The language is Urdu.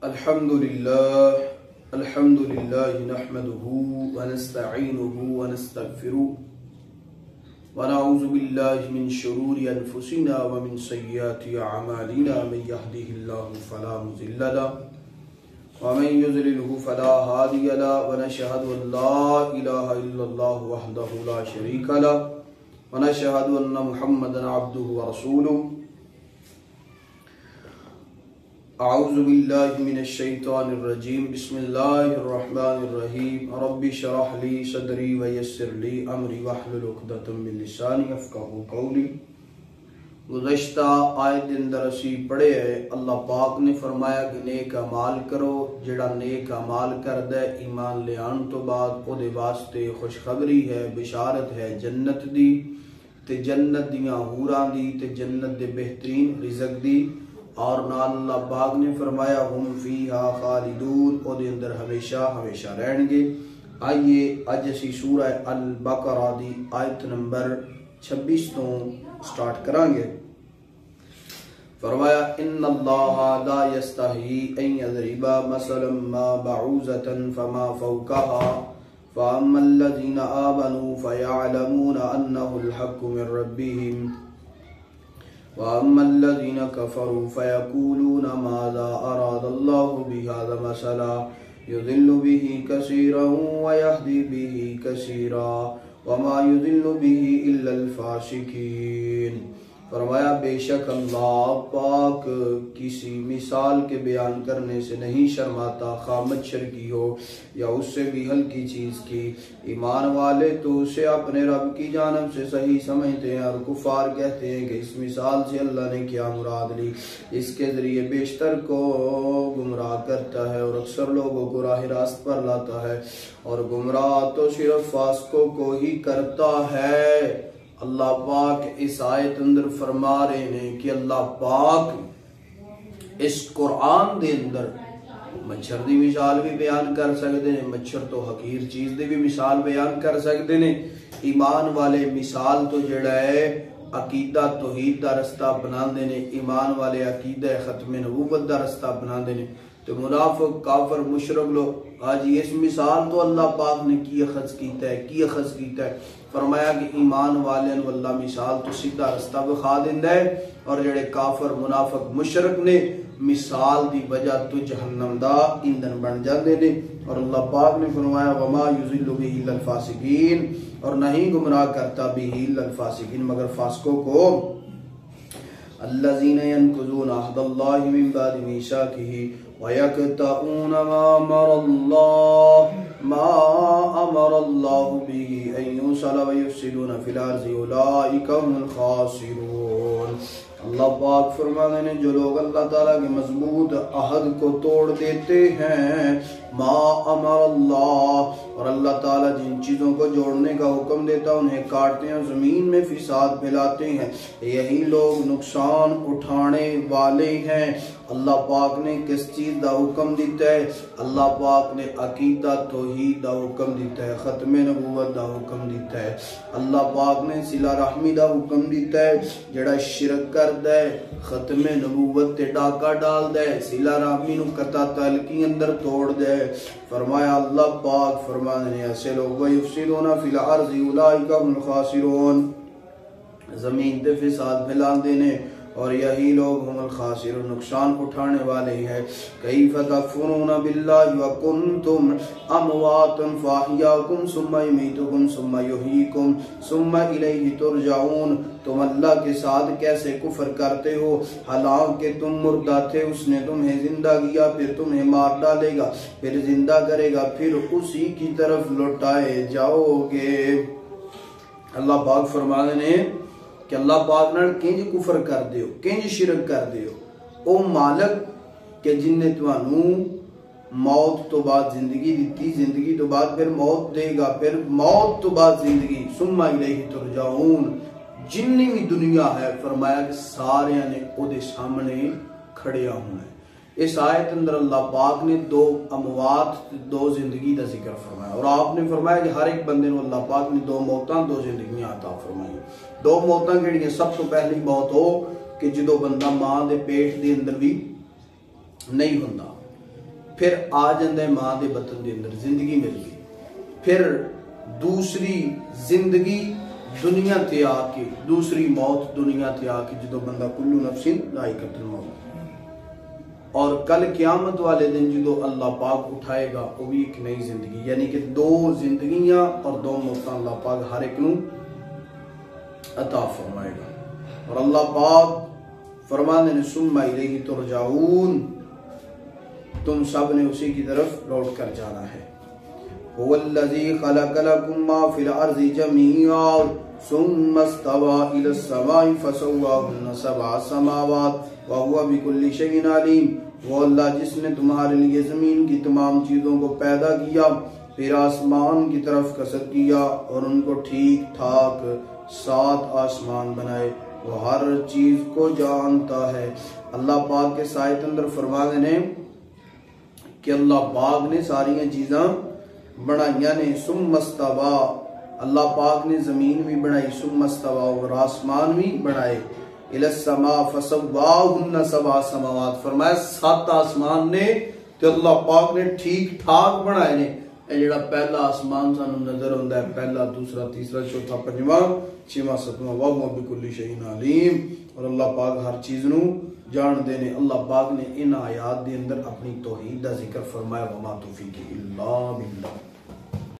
الحمد لله نحمده ونستعينه ونستغفره ونعوذ بالله من شرور أنفسنا ومن سيئات أعمالنا من يهده الله فلا مضل له ومن يضلله فلا هادي له ونشهد أن لا إله إلا الله وحده لا شريك له ونشهد أن محمدا عبده ورسوله اعوذ باللہ من الشیطان الرجیم بسم اللہ الرحمن الرحیم رب اشرح لی صدری ویسر لی امری واحلل عقدۃ من لسانی یفقہوا قولی۔ گزشتہ آیت دے اندر اسی پڑھے ہے اللہ پاک نے فرمایا کہ نیک اعمال کرو، جڑا نیک اعمال کردا ہے ایمان لے آن تو بعد او دے واسطے خوشخبری ہے، بشارت ہے جنت دی تے جنت دیاں حوراں دی تے جنت دے بہترین رزق دی، اور نال اللہ پاک نے فرمایا ہم فیہا خالدون، او دے اندر ہمیشہ ہمیشہ رہن گے۔ آئیے اج اسی سورہ البقرہ دی آیت نمبر 26 تو سٹارٹ کران گے۔ فرمایا ان اللہ لا یستحی ان یضرب مثلا ما بعوضۃ فما فوقها فاما الذین آمنوا فیعلمون انہ الحق من ربهم وَأَمَّا الَّذِينَ كَفَرُوا فَيَقُولُونَ مَاذَا أَرَادَ اللَّهُ بِهَذَا مَثَلًا يُضِلُّ بِهِ كَثِيرًا وَيَهْدِي بِهِ كَثِيرًا وَمَا يُضِلُّ بِهِ إِلَّا الْفَاسِقِينَ۔ فرمایا بے شک اللہ پاک کسی مثال کے بیان کرنے سے نہیں شرماتا، خواہ مچھر کی ہو یا اس سے بھی ہلکی چیز کی۔ ایمان والے تو اسے اپنے رب کی جانب سے صحیح سمجھتے ہیں، اور کفار کہتے ہیں کہ اس مثال سے اللہ نے کیا مراد لی، اس کے ذریعے بیشتر کو گمراہ کرتا ہے اور اکثر لوگوں کو راہ راست پر لاتا ہے، اور گمراہ تو صرف فاسقوں کو ہی کرتا ہے۔ اللہ پاک اس آیت اندر فرما رہے ہیں کہ اللہ پاک اس قرآن دے اندر مچھر دی مثال بھی بیان کر سکتے ہیں، مچھر تو حقیر چیز دی بھی مثال بیان کر سکتے ہیں۔ ایمان والے مثال تو جڑا ہے عقیدہ توحید دا رستہ بنا دینے، ایمان والے عقیدہ ختم نبوت دا رستہ بنا دینے، تو منافق کافر مشرک لوگ آج اس مثال تو اللہ پاک نے کی اخذ کیتا ہے، فرمایا کہ ایمان والے نو اللہ مثال تو سیدھا رستہ بخا دیندا ہے، اور جڑے کافر منافق مشرک نے مثال دی وجہ تو جہنم دا ایندھن بن جاندے نے۔ اور اللہ پاک نے فرمایا وما یضل به الا الفاسقین، اور نہیں گمراہ کرتا به الا الفاسقین مگر فاسقوں کو۔ الذین ینقضون عہد اللہ من بعد میثاقہ وَيَقْطَعُونَ مَا أَمَرَ اللَّهُ بِهِ أَن يُوصَلَ وَيُفْسِدُونَ فِي الْأَرْضِ أُولَٰئِكَ هُمُ الْخَاسِرُونَ۔ اللہ پاک فرماتے ہیں جو لوگ اللہ تعالیٰ کے مضبوط عہد کو توڑ دیتے ہیں، ما امر اللہ، اور اللہ تعالیٰ جن چیزوں کو جوڑنے کا حکم دیتا انہیں کاٹتے ہیں، زمین میں فساد پھیلاتے ہیں، یہی لوگ نقصان اٹھانے والے ہیں۔ اللہ پاک نے کس چیز دا حکم دیتا ہے؟ اللہ پاک نے عقیدہ توحید دا حکم دیتا ہے، ختم نبوت دا حکم دیتا ہے، اللہ پاک نے صلہ رحمی دا حکم دیتا ہے، جڑا شرک کردا ہے ختم نبوت تے ڈاکہ ڈال دے، صلہ رحمی نو قطع تعلقی اندر توڑ دے۔ فرمایا اللہ پاک فرمانے ایسے لوگ وَيُفْسِدُونَ فِي الْأَرْضِ أُولَٰئِكَ هُمُ الْخَاسِرُونَ، زمین تے فساد پھیلا دینے اور یہی لوگ ہم الخاسرون نقصان اٹھانے والے ہیں۔ کیف تکفرون باللہ وکنتم امواتا فاحیاکم ثم یمیتکم ثم یحییکم ثم الیہ ترجعون، تم اللہ کے ساتھ کیسے کفر کرتے ہو حالانکہ تم مردہ تھے، اس نے تمہیں زندہ کیا، پھر تمہیں مار ڈالے گا، پھر زندہ کرے گا، پھر اسی کی طرف لوٹائے جاؤ گے۔ اللہ پاک فرمانے نے کہ اللہ پاک نے کنج کفر کر دیو، کنج شرک کر دیو، او مالک کہ جن نے تمہانوں موت تو بعد زندگی دیتی، زندگی تو بعد پھر موت دے گا، پھر موت تو بعد زندگی، ثم الیہ ترجعون، جنی بھی دنیا ہے فرمایا کہ سارے نے او دے سامنے کھڑیا ہونا ہے۔ اس آیت اندر اللہ پاک نے دو اموات دو زندگی دا ذکر فرمایا، اور آپ نے فرمایا کہ ہر ایک بندے نو اللہ پاک نے دو موتاں دو زندگیاں عطا فرمائی۔ دو موتاں کیڑیاں؟ سب تو پہلی موت ہو کہ جدو بندہ ماں دے پیٹ دے اندر بھی نہیں ہوندا، پھر آ جاندے ماں دے بطن دے اندر زندگی مل گئی، پھر دوسری زندگی دنیا تے آ کے، دوسری موت دنیا تے آ کے جدو بندہ کلو نفس ذائقۃ الموت، اور کل قیامت والے دن جدو اللہ پاک اٹھائے گا وہ بھی ایک نئی زندگی، یعنی کہ دو زندگیاں اور دو موتاں اللہ پاک ہر ایک نو عطا فرمائے گا۔ اور اللہ پاک فرمانے نے ثم الیہ ترجعون، تم سب نے اسی کی طرف لوٹ کر جانا ہے۔ هو الذی خلق لکم ما فی الارض جميعا ثم استوى الى السماء فسواهن سبع سماوات وهو بكل شيء علیم، وہ اللہ جس نے تمہارے لیے زمین کی تمام چیزوں کو پیدا کیا، پھر آسمان کی طرف قصد کیا اور ان کو ٹھیک ٹھاک 7 آسمان بنائے، وہ ہر چیز کو جانتا ہے۔ اللہ پاک کے سائے اندر فرما دینے کہ اللہ پاک نے ساری چیزاں بنائیاں نے، ثم استوى، اللہ پاک نے زمین بھی بنائی، ثم استوى، اور آسمان بھی بنائے، الى السماء فسواهن 7 سماوات، فرمایا 7 آسمان نے تو اللہ پاک نے ٹھیک ٹھاک بنائے نے۔ اے جڑا پہلا آسمان سانو نظر ہوندا ہے، پہلا، دوسرا، تیسرا، چوتھا، پنجواں، چھواں، ستواں، وَهُوَ بِكُلِّ شَيْءٍ عَلِيمٌ، اور اللہ پاک ہر چیز نو جان دے نے۔ اللہ پاک نے ان آیات دے اندر اپنی توحید دا ذکر فرمایا، وَمَا تَوْفِیقِی إِلَّا بِاللَّهِ۔